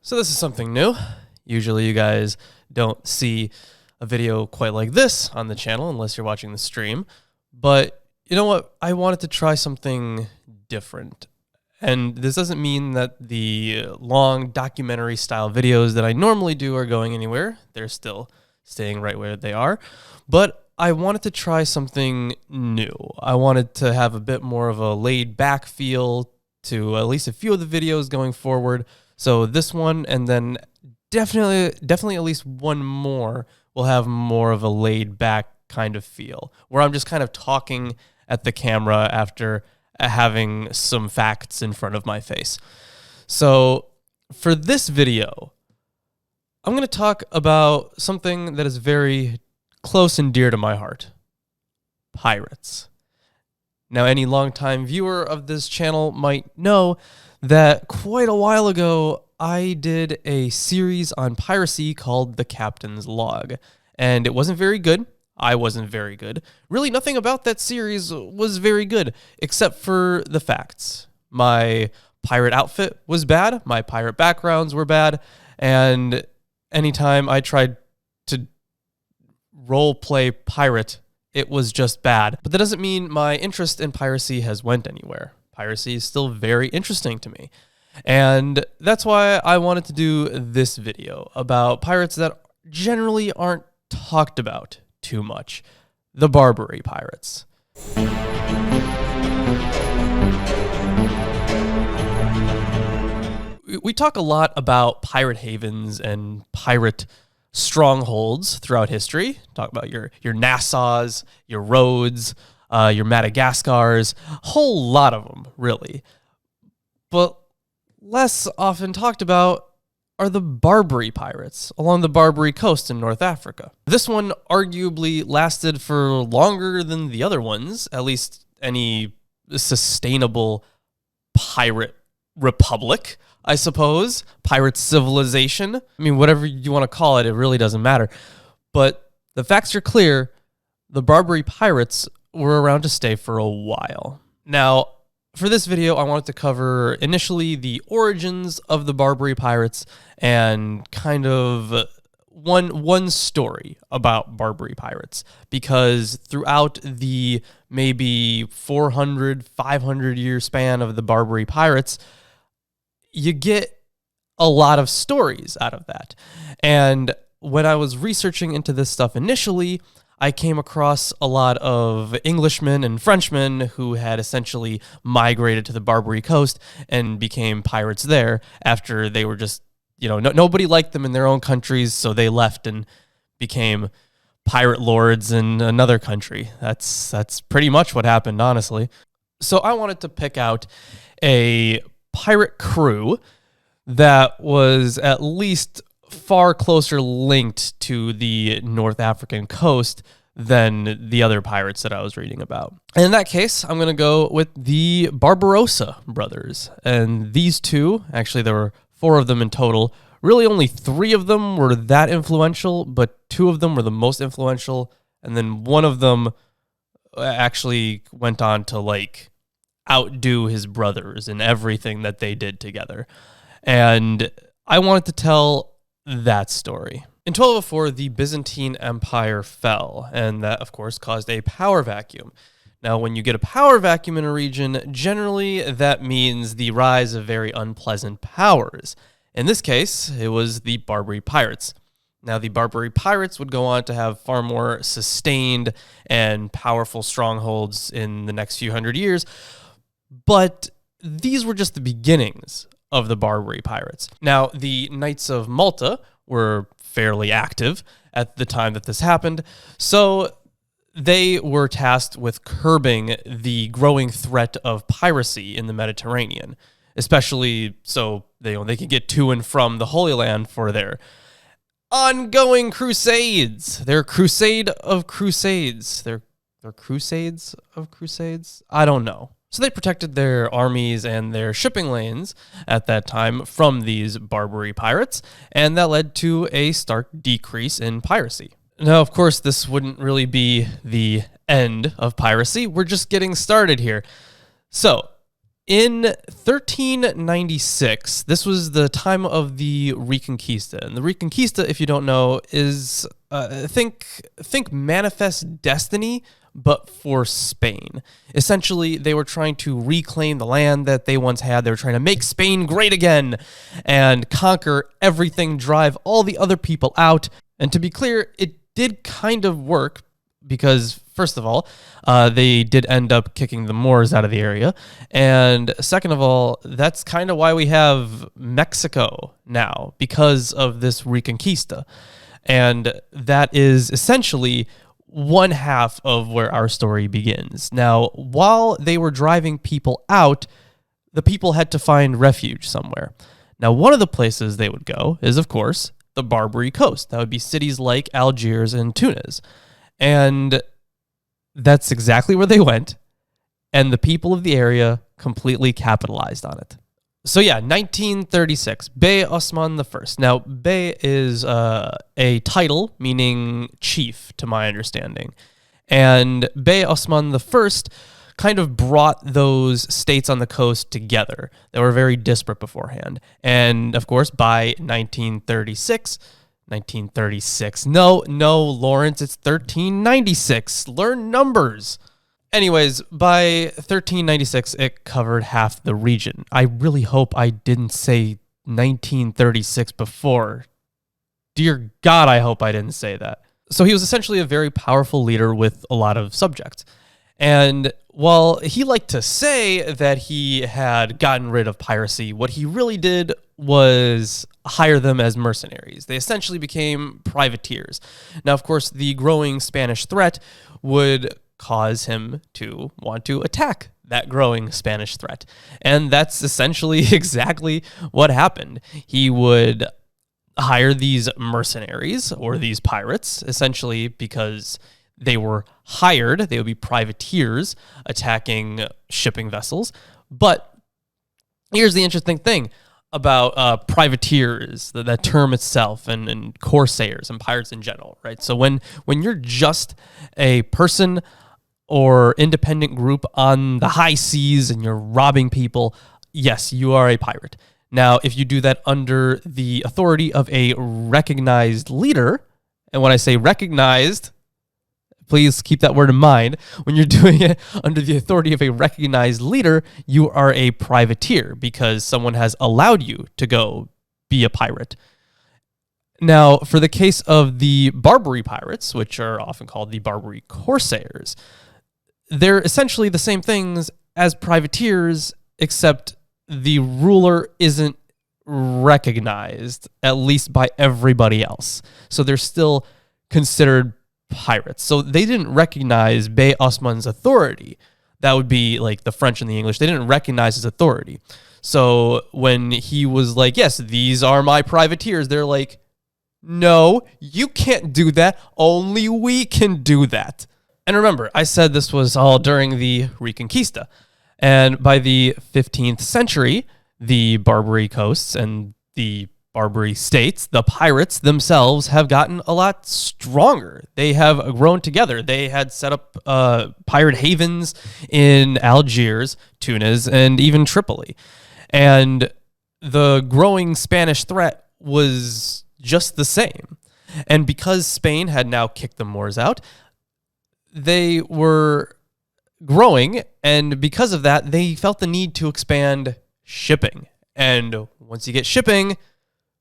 So this is something new. Usually you guys don't see a video quite like this on the channel unless you're watching the stream. But you know what? I wanted to try something different. And this doesn't mean that the long documentary style videos that I normally do are going anywhere. They're still staying right where they are. But I wanted to try something new. I wanted to have a bit more of a laid back feel to at least a few of the videos going forward. So this one, and then definitely at least one more, will have more of a laid back kind of feel, where I'm just kind of talking at the camera after having some facts in front of my face. So for this video, I'm going to talk about something that is very close and dear to my heart: pirates. Now, any longtime viewer of this channel might know that quite a while ago, I did a series on piracy called The Captain's Log, and it wasn't very good. I wasn't very good. Really, nothing about that series was very good, except for the facts. My pirate outfit was bad, my pirate backgrounds were bad, and anytime I tried to roleplay pirate, it was just bad. But that doesn't mean my interest in piracy has went anywhere. Piracy is still very interesting to me. And that's why I wanted to do this video about pirates that generally aren't talked about too much: the Barbary Pirates. We talk a lot about pirate havens and pirate strongholds throughout history. Talk about your Nassaus, your Rhodes, your Madagascars, a whole lot of them, really. But less often talked about are the Barbary Pirates along the Barbary Coast in North Africa. This one arguably lasted for longer than the other ones, at least any sustainable pirate republic, I suppose. Pirate civilization. I mean, whatever you want to call it, it really doesn't matter. But the facts are clear. The Barbary Pirates were around to stay for a while. Now, for this video, I wanted to cover initially the origins of the Barbary Pirates and kind of one story about Barbary Pirates, because throughout the maybe 400, 500 year span of the Barbary Pirates, you get a lot of stories out of that. And when I was researching into this stuff initially, I came across a lot of Englishmen and Frenchmen who had essentially migrated to the Barbary Coast and became pirates there after they were just, nobody liked them in their own countries, so they left and became pirate lords in another country. That's pretty much what happened, honestly. So I wanted to pick out a pirate crew that was at least far closer linked to the North African coast than the other pirates that I was reading about. And in that case, I'm going to go with the Barbarossa Brothers. And these two, actually there were 4 of them in total. Really only 3 of them were that influential, but 2 of them were the most influential. And then one of them actually went on to outdo his brothers in everything that they did together. And I wanted to tell that story. In 1204, the Byzantine Empire fell, and that, of course, caused a power vacuum. Now, when you get a power vacuum in a region, generally that means the rise of very unpleasant powers. In this case, it was the Barbary Pirates. Now, the Barbary Pirates would go on to have far more sustained and powerful strongholds in the next few hundred years, but these were just the beginnings of the Barbary Pirates. Now, the Knights of Malta were fairly active at the time that this happened, so they were tasked with curbing the growing threat of piracy in the Mediterranean, especially so they could get to and from the Holy Land for their ongoing crusades. Their crusade of crusades. Their crusades of crusades? I don't know. So they protected their armies and their shipping lanes at that time from these Barbary pirates, and that led to a stark decrease in piracy. Now, of course, this wouldn't really be the end of piracy. We're just getting started here. So, In 1396, this was the time of the Reconquista. And the Reconquista, if you don't know, is think Manifest Destiny, but for Spain. Essentially, they were trying to reclaim the land that they once had. They were trying to make Spain great again and conquer everything, drive all the other people out. And to be clear, it did kind of work because, first of all, they did end up kicking the Moors out of the area. And second of all, that's kind of why we have Mexico now, because of this Reconquista. And that is essentially one half of where our story begins. Now, while they were driving people out, the people had to find refuge somewhere. Now, one of the places they would go is, of course, the Barbary Coast. That would be cities like Algiers and Tunis. And that's exactly where they went, and the people of the area completely capitalized on it. So yeah, 1936, Bey Osman I. Now, Bey is a title meaning chief, to my understanding. And Bey Osman I kind of brought those states on the coast together. They were very disparate beforehand. And of course, by 1936, no, Lawrence, it's 1396. Learn numbers. Anyways, by 1396, it covered half the region. I really hope I didn't say 1936 before. Dear God, I hope I didn't say that. So he was essentially a very powerful leader with a lot of subjects. And while he liked to say that he had gotten rid of piracy, what he really did was hire them as mercenaries. They essentially became privateers. Now, of course, the growing Spanish threat would cause him to want to attack that growing Spanish threat. And that's essentially exactly what happened. He would hire these mercenaries or these pirates, essentially because they were hired. They would be privateers attacking shipping vessels. But here's the interesting thing about privateers, that term itself, and corsairs and pirates in general, right? So when you're just a person or independent group on the high seas and you're robbing people, yes, you are a pirate. Now, if you do that under the authority of a recognized leader, and when I say recognized, please keep that word in mind. When you're doing it under the authority of a recognized leader, you are a privateer because someone has allowed you to go be a pirate. Now, for the case of the Barbary Pirates, which are often called the Barbary Corsairs, they're essentially the same things as privateers, except the ruler isn't recognized, at least by everybody else. So they're still considered pirates. So they didn't recognize Bey Osman's authority. That would be like the French and the English. They didn't recognize his authority. So when he was like, yes, these are my privateers, they're like, no, you can't do that. Only we can do that. And remember, I said this was all during the Reconquista. And by the 15th century, the Barbary coasts and the Barbary states, the pirates themselves, have gotten a lot stronger. They have grown together. They had set up pirate havens in Algiers, Tunis, and even Tripoli. And the growing Spanish threat was just the same. And because Spain had now kicked the Moors out, they were growing, and because of that, they felt the need to expand shipping. And once you get shipping,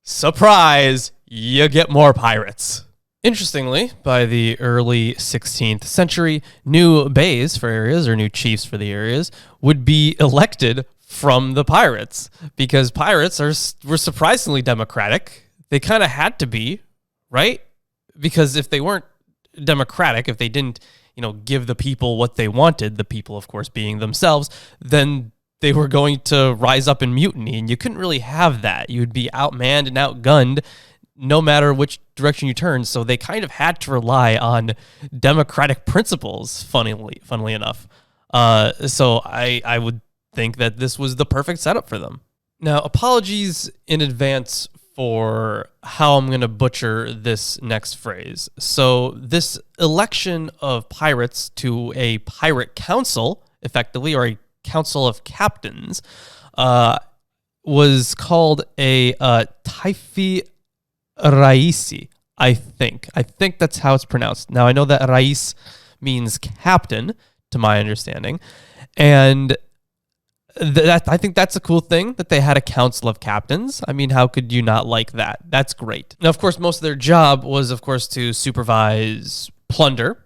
surprise, you get more pirates. Interestingly, by the early 16th century, new beys for areas, or new chiefs for the areas, would be elected from the pirates, because pirates were surprisingly democratic. They kind of had to be, right? Because if they weren't democratic, if they didn't, give the people what they wanted, the people, of course, being themselves, then they were going to rise up in mutiny, and you couldn't really have that. You would be outmanned and outgunned no matter which direction you turned, so they kind of had to rely on democratic principles, funnily enough. So I would think that this was the perfect setup for them. Now, apologies in advance for how I'm going to butcher this next phrase. So this election of pirates to a pirate council, effectively, or a council of captains was called a Taifi Raisi, I think. I think that's how it's pronounced. Now, I know that Rais means captain, to my understanding. And I think that's a cool thing that they had a council of captains. I mean, how could you not like that? That's great. Now, of course, most of their job was, of course, to supervise plunder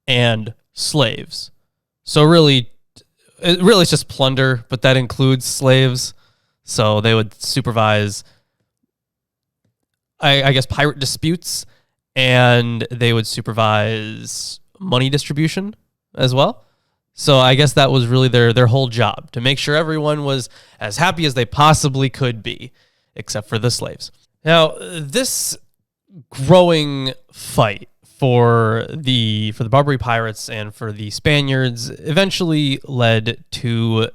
and slaves. So really it's just plunder, but that includes slaves. So they would supervise, I guess, pirate disputes, and they would supervise money distribution as well. So I guess that was really their whole job, to make sure everyone was as happy as they possibly could be, except for the slaves. Now, this growing fight for the Barbary Pirates and for the Spaniards eventually led to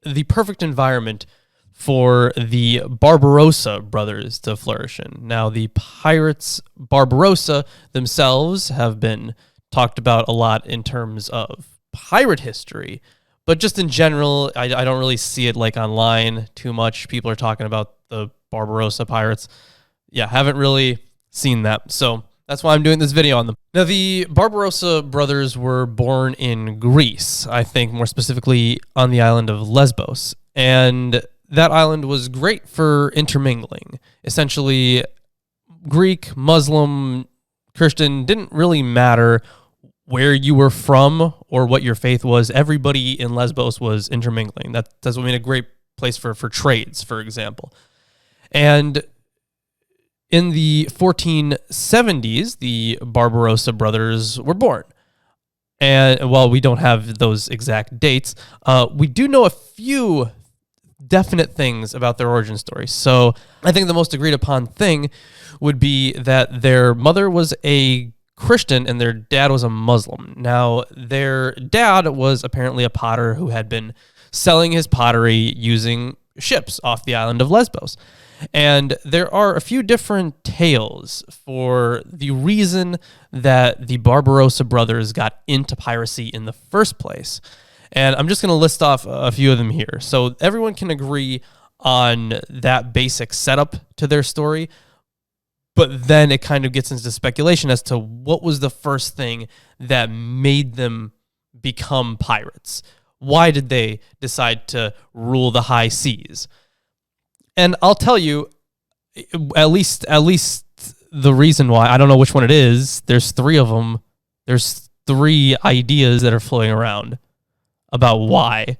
the perfect environment for the Barbarossa brothers to flourish in. Now, the pirates Barbarossa themselves have been talked about a lot in terms of pirate history, but just in general, I don't really see it like online too much. People are talking about the Barbarossa pirates. Yeah, haven't really seen that. So that's why I'm doing this video on them. Now, the Barbarossa brothers were born in Greece, I think more specifically on the island of Lesbos. And that island was great for intermingling. Essentially, Greek, Muslim, Christian, didn't really matter where you were from or what your faith was. Everybody in Lesbos was intermingling. That's what made a great place for trades, for example. And in the 1470s, the Barbarossa brothers were born. And while we don't have those exact dates, we do know a few definite things about their origin story. So I think the most agreed upon thing would be that their mother was a Christian and their dad was a Muslim. Now, their dad was apparently a potter who had been selling his pottery using ships off the island of Lesbos. And there are a few different tales for the reason that the Barbarossa brothers got into piracy in the first place. And I'm just going to list off a few of them here. So everyone can agree on that basic setup to their story. But then it kind of gets into speculation as to what was the first thing that made them become pirates. Why did they decide to rule the high seas? And I'll tell you, at least the reason why. I don't know which one it is. There's three of them. There's three ideas that are floating around about why.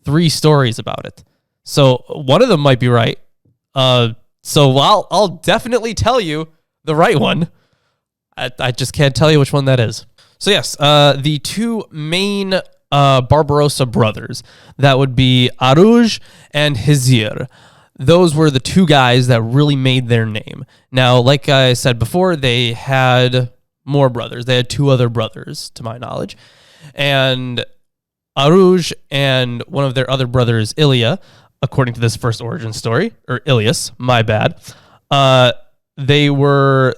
Three stories about it. So one of them might be right. So I'll definitely tell you the right one. I just can't tell you which one that is. So yes, the two main Barbarossa brothers, that would be Aruj and Hizir. Those were the two guys that really made their name. Now, like I said before, they had more brothers. They had two other brothers, to my knowledge. And Aruj and one of their other brothers, Ilya, according to this first origin story, or Ilias, my bad, they were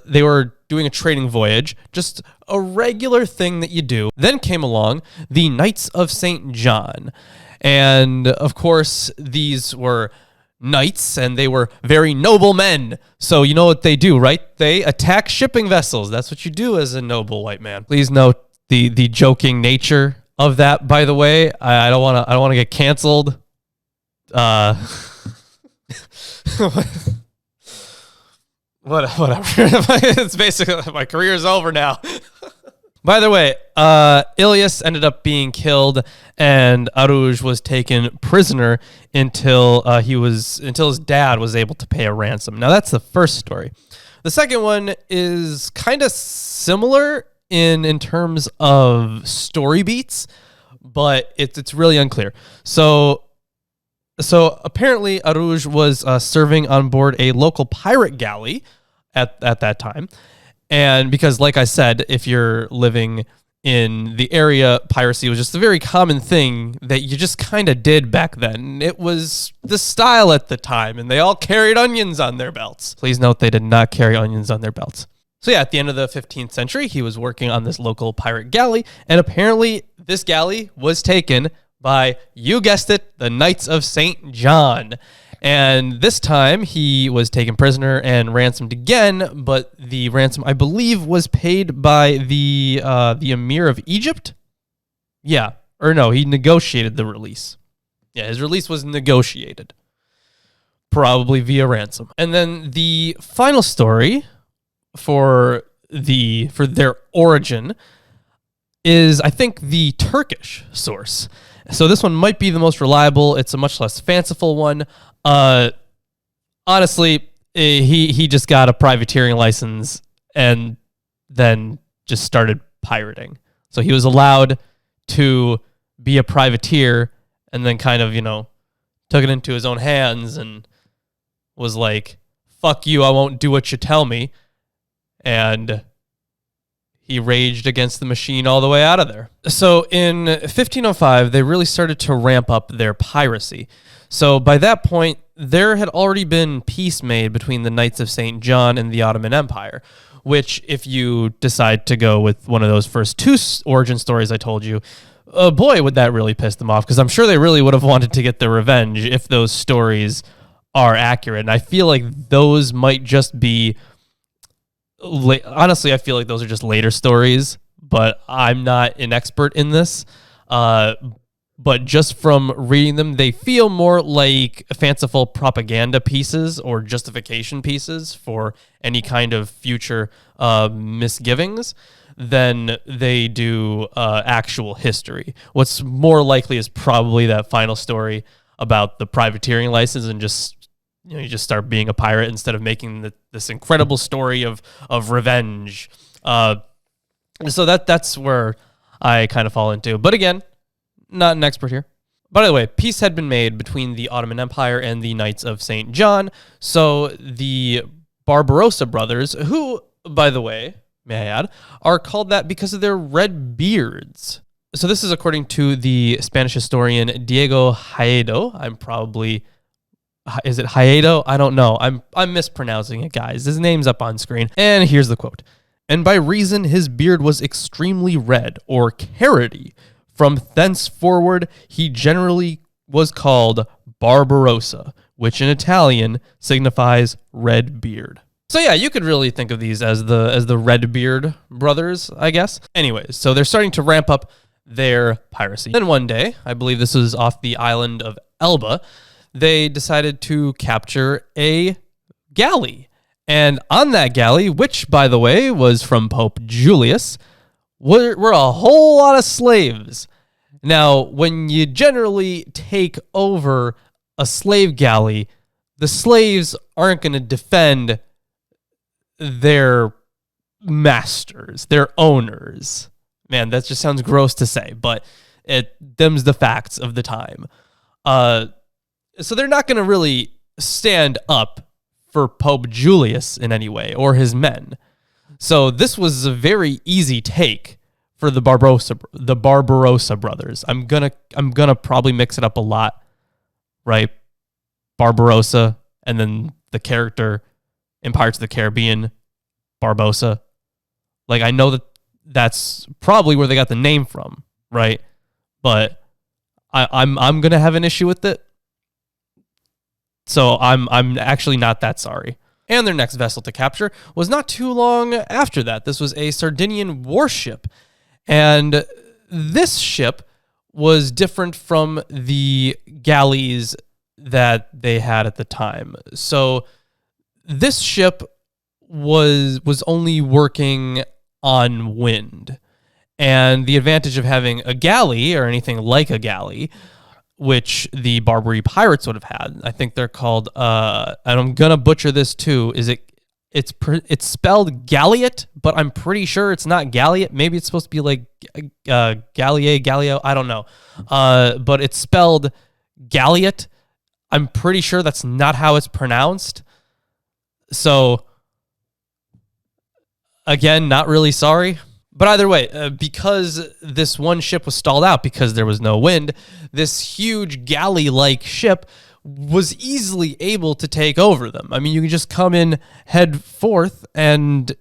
doing a trading voyage, just a regular thing that you do. Then came along the Knights of St. John. And, of course, these were knights, and they were very noble men. So you know what they do, right? They attack shipping vessels. That's what you do as a noble white man. Please note the joking nature of that, by the way. I don't want to get canceled. Whatever. It's basically my career's over now. By the way, Ilias ended up being killed, and Aruj was taken prisoner until his dad was able to pay a ransom. Now that's the first story. The second one is kind of similar in terms of story beats, but it's really unclear. So apparently Aruj was serving on board a local pirate galley at that time. And because, like I said, if you're living in the area, piracy was just a very common thing that you just kind of did back then. It was the style at the time, and they all carried onions on their belts. Please note they did not carry onions on their belts. So yeah, at the end of the 15th century, he was working on this local pirate galley, and apparently this galley was taken by, you guessed it, the Knights of St. John. And this time he was taken prisoner and ransomed again, but the ransom, I believe, was paid by the Emir of Egypt. Yeah, or no, he negotiated the release. Yeah, his release was negotiated, probably via ransom. And then the final story for their origin is, I think, the Turkish source. So this one might be the most reliable. It's a much less fanciful one. Honestly, he just got a privateering license and then just started pirating. So he was allowed to be a privateer and then kind of, took it into his own hands and was like, fuck you, I won't do what you tell me. And he raged against the machine all the way out of there. So in 1505, they really started to ramp up their piracy. So by that point, there had already been peace made between the Knights of St. John and the Ottoman Empire, which, if you decide to go with one of those first two origin stories I told you, boy, would that really piss them off, because I'm sure they really would have wanted to get their revenge if those stories are accurate. And I feel like those might just be... Honestly, I feel like those are just later stories, but I'm not an expert in this. But just from reading them, they feel more like fanciful propaganda pieces or justification pieces for any kind of future misgivings than they do actual history. What's more likely is probably that final story about the privateering license and just... you just start being a pirate instead of making this incredible story of revenge. So that's where I kind of fall into. But again, not an expert here. By the way, peace had been made between the Ottoman Empire and the Knights of St. John. So the Barbarossa Brothers, who, by the way, may I add, are called that because of their red beards. So this is according to the Spanish historian Diego Haedo. Is it Haedo? I don't know. I'm mispronouncing it, guys. His name's up on screen. And here's the quote. "And by reason his beard was extremely red, or carroty, from thenceforward he generally was called Barbarossa, which in Italian signifies red beard." So yeah, you could really think of these as the Red Beard brothers, I guess. Anyways, so they're starting to ramp up their piracy. Then one day, I believe this was off the island of Elba, they decided to capture a galley. And on that galley, which, by the way, was from Pope Julius, were a whole lot of slaves. Now, when you generally take over a slave galley, the slaves aren't going to defend their masters, their owners. Man, that just sounds gross to say, but them's the facts of the time. So they're not going to really stand up for Pope Julius in any way, or his men. So this was a very easy take for the Barbarossa brothers. I'm gonna probably mix it up a lot, right? Barbarossa, and then the character in Pirates of the Caribbean, Barbossa. Like, I know that's probably where they got the name from, right? But I'm gonna have an issue with it. So I'm actually not that sorry. And their next vessel to capture was not too long after that. This was a Sardinian warship. And this ship was different from the galleys that they had at the time. So this ship was only working on wind. And the advantage of having a galley, or anything like a galley, which the Barbary Pirates would have had. I think they're called, and I'm going to butcher this too, it's spelled galliot, but I'm pretty sure it's not galliot. Maybe it's supposed to be like Gallio, I don't know. But it's spelled galliot. I'm pretty sure that's not how it's pronounced. So, again, not really sorry. But either way, because this one ship was stalled out because there was no wind, this huge galley-like ship was easily able to take over them. I mean, you can just come in head forth and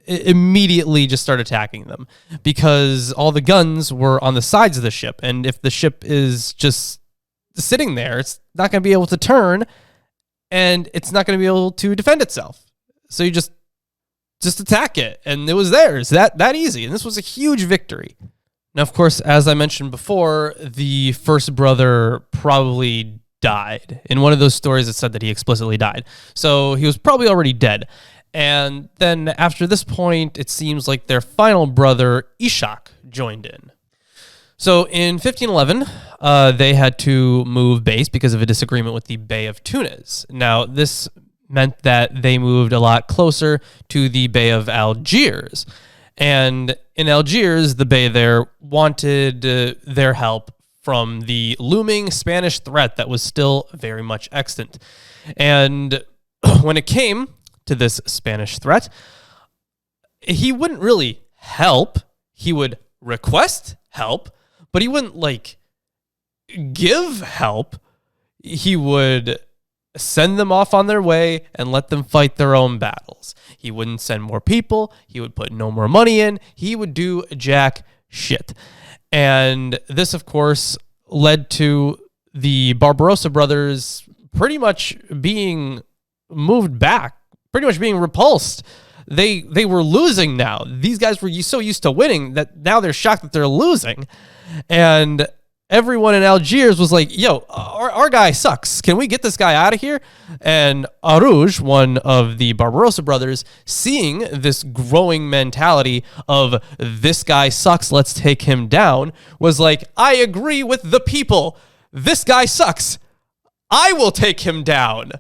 immediately just start attacking them because all the guns were on the sides of the ship. And if the ship is just sitting there, it's not going to be able to turn and it's not going to be able to defend itself. So you just attack it. And it was theirs that easy. And this was a huge victory. Now, of course, as I mentioned before, the first brother probably died. In one of those stories, it said that he explicitly died. So he was probably already dead. And then after this point, it seems like their final brother, Ishak, joined in. So in 1511, they had to move base because of a disagreement with the Bay of Tunis. Now, this meant that they moved a lot closer to the Bay of Algiers. And in Algiers, the Bay there wanted their help from the looming Spanish threat that was still very much extant. And when it came to this Spanish threat, he wouldn't really help. He would request help, but he wouldn't give help. He would send them off on their way and let them fight their own battles. He wouldn't send more people. He would put no more money in. He would do jack shit. And this, of course, led to the Barbarossa brothers pretty much being moved back, pretty much being repulsed. They were losing now. These guys were so used to winning that now they're shocked that they're losing. And everyone in Algiers was like, yo, our guy sucks. Can we get this guy out of here? And Aruj, one of the Barbarossa brothers, seeing this growing mentality of this guy sucks, let's take him down, was like, I agree with the people. This guy sucks. I will take him down.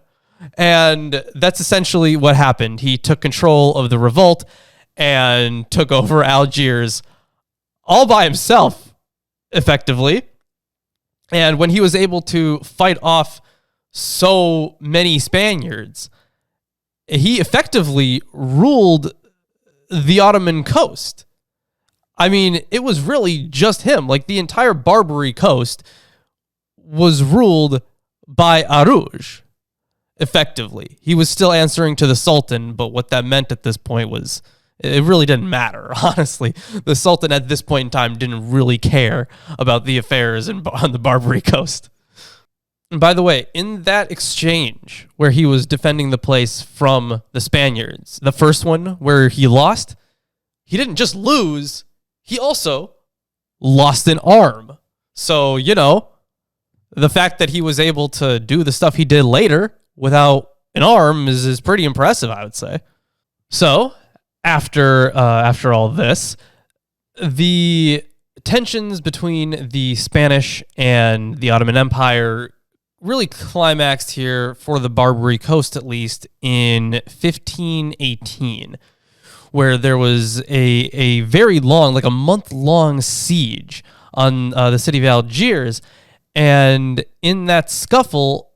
And that's essentially what happened. He took control of the revolt and took over Algiers all by himself, effectively. And when he was able to fight off so many Spaniards, he effectively ruled the Ottoman coast. I mean, it was really just him. Like, the entire Barbary Coast was ruled by Aruj, effectively. He was still answering to the Sultan, but what that meant at this point was it really didn't matter, honestly. The Sultan at this point in time didn't really care about the affairs on the Barbary Coast. And by the way, in that exchange where he was defending the place from the Spaniards, the first one where he lost, he didn't just lose, he also lost an arm. So, the fact that he was able to do the stuff he did later without an arm is pretty impressive, I would say. So, after all this, the tensions between the Spanish and the Ottoman Empire really climaxed here for the Barbary Coast, at least in 1518, where there was a very long, like a month-long siege on the city of Algiers. And in that scuffle,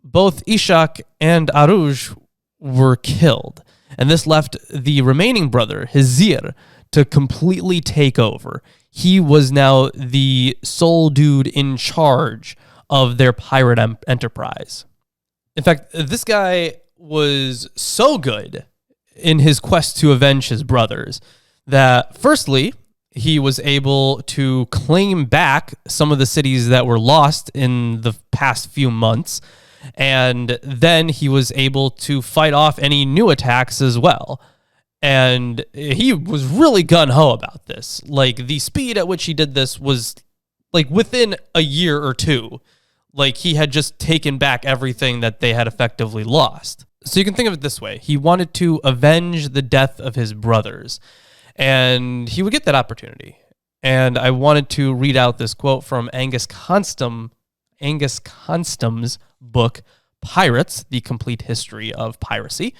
both Ishak and Aruj were killed. And this left the remaining brother, Hizir, to completely take over. He was now the sole dude in charge of their pirate enterprise. In fact, this guy was so good in his quest to avenge his brothers that, firstly, he was able to claim back some of the cities that were lost in the past few months. And then he was able to fight off any new attacks as well. And he was really gung-ho about this. Like, the speed at which he did this was, like, within a year or two. Like, he had just taken back everything that they had effectively lost. So you can think of it this way. He wanted to avenge the death of his brothers. And he would get that opportunity. And I wanted to read out this quote from Angus Constam's book, Pirates, The Complete History of Piracy.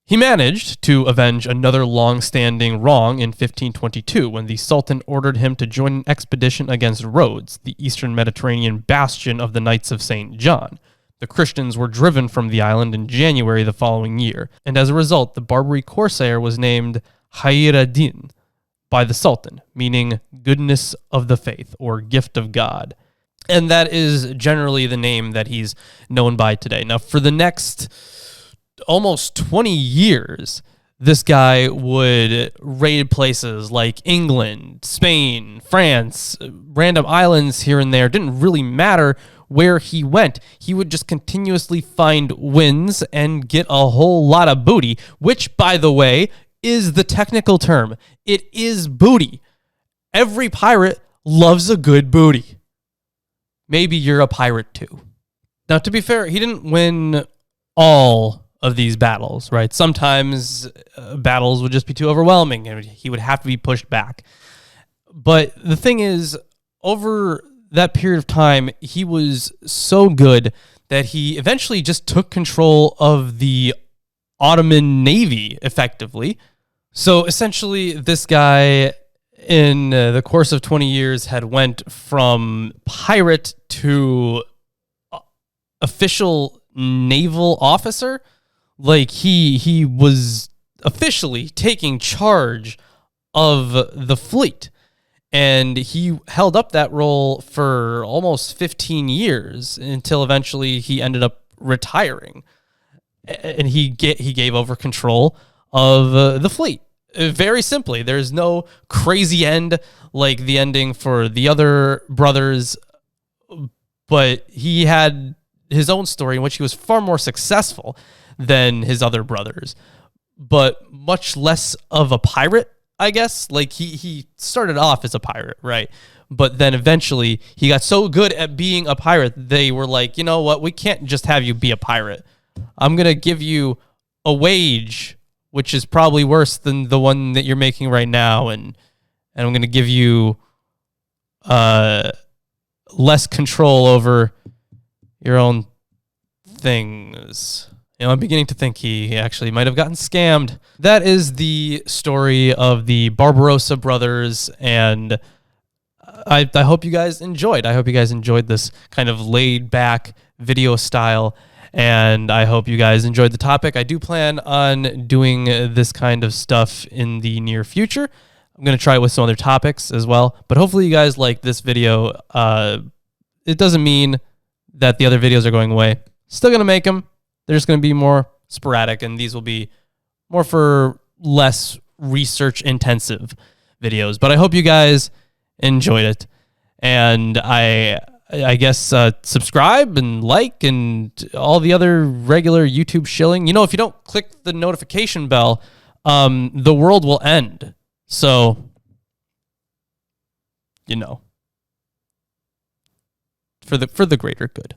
He managed to avenge another long-standing wrong in 1522 when the Sultan ordered him to join an expedition against Rhodes, the eastern Mediterranean bastion of the Knights of St. John. The Christians were driven from the island in January the following year, and as a result, the Barbary Corsair was named Hayr ad-Din by the Sultan, meaning goodness of the faith or gift of God. And that is generally the name that he's known by today. Now, for the next almost 20 years, this guy would raid places like England, Spain, France, random islands here and there. It didn't really matter where he went. He would just continuously find wins and get a whole lot of booty, which, by the way, is the technical term. It is booty. Every pirate loves a good booty. Maybe you're a pirate too. Now, to be fair, he didn't win all of these battles, right? Sometimes battles would just be too overwhelming and he would have to be pushed back. But the thing is, over that period of time, he was so good that he eventually just took control of the Ottoman Navy effectively. So essentially, this guy, in the course of 20 years, had went from pirate to official naval officer. Like he was officially taking charge of the fleet, and he held up that role for almost 15 years until eventually he ended up retiring, and he gave over control of the fleet. Very simply, there's no crazy end like the ending for the other brothers, but he had his own story in which he was far more successful than his other brothers, but much less of a pirate, I guess. Like he started off as a pirate, right? But then eventually he got so good at being a pirate, they were like, you know what? We can't just have you be a pirate. I'm going to give you a wage, which is probably worse than the one that you're making right now. And I'm going to give you less control over your own things. You know, I'm beginning to think he actually might have gotten scammed. That is the story of the Barbarossa Brothers, and I hope you guys enjoyed. I hope you guys enjoyed this kind of laid-back video style, and I hope you guys enjoyed the topic. I do plan on doing this kind of stuff in the near future. I'm going to try it with some other topics as well, but hopefully you guys like this video. It doesn't mean that the other videos are going away. Still going to make them. They're just going to be more sporadic, and these will be more for less research-intensive videos. But I hope you guys enjoyed it, and I guess subscribe and like and all the other regular YouTube shilling. You know, if you don't click the notification bell, the world will end. So, you know, for the greater good.